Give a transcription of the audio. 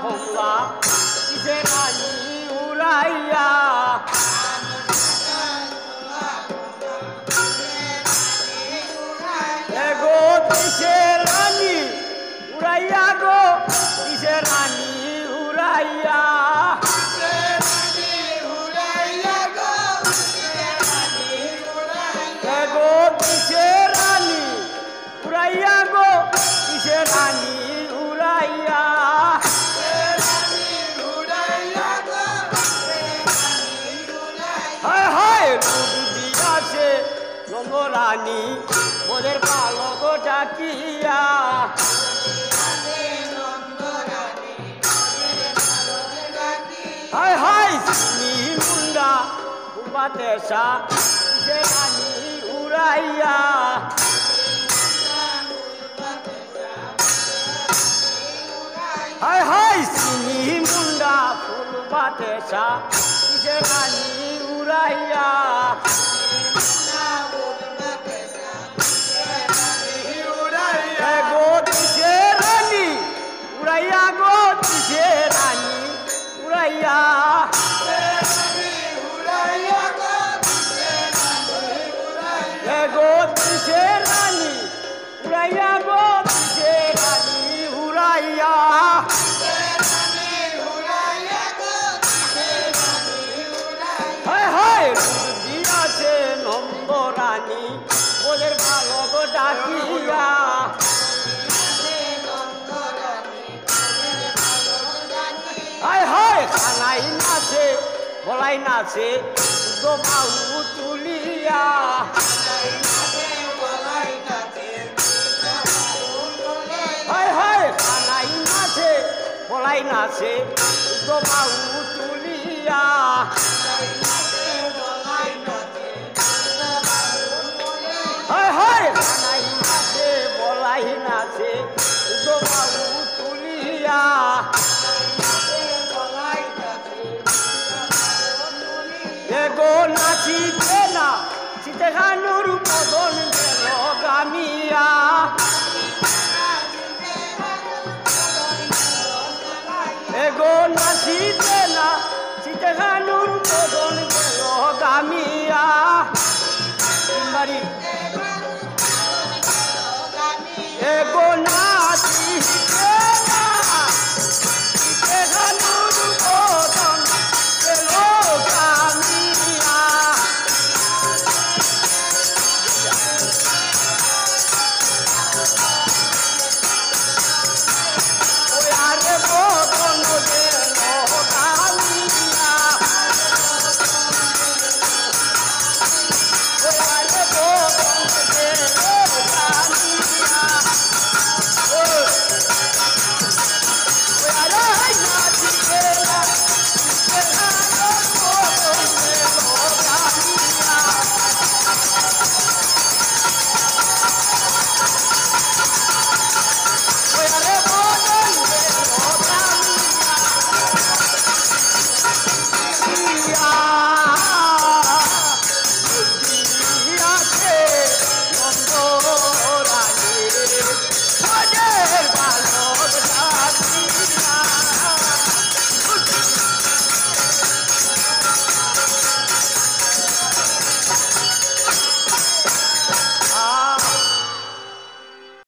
হোমলা কিসে রানী উড়াইয়া গো কিসে রানী উড়াইয়া গো কিসে রানী উড়াইয়া গো কিসে রানী উড়াইয়া গো কিসে রানী উড়াইয়া হায় হায় রূপ দিয়াছে নন্দরানী ওদের পালক ডাকিয়া হায় হায় চিনি মুন্ডা পূর্বাতেশা কিসে রানী উড়াইয়া হায় হায় চিনি মুন্ডা পূর্বাতেশা কিসে রানী উড়াইয়া গো কিসে রানী উড়াইয়া গো কিসে রানী উড়াইয়া গো কিসে রানী উড়াইয়া গো কিসে রানী উড়াইয়া হায় হায় রূপ দিয়াছে নন্দরানী ওদের বালক ডাকিয়া হায় হায় খানাই নাচে বলাই নাচে বাউ তুলিয়া হায় হায় খানাই নাচে বলাই নাচে বাউ তুলিয়া হায় হায় খানাই নাচে বলাই নাচে বাউ তুলিয়া গো নাচিতে না চিতে গানুর বদন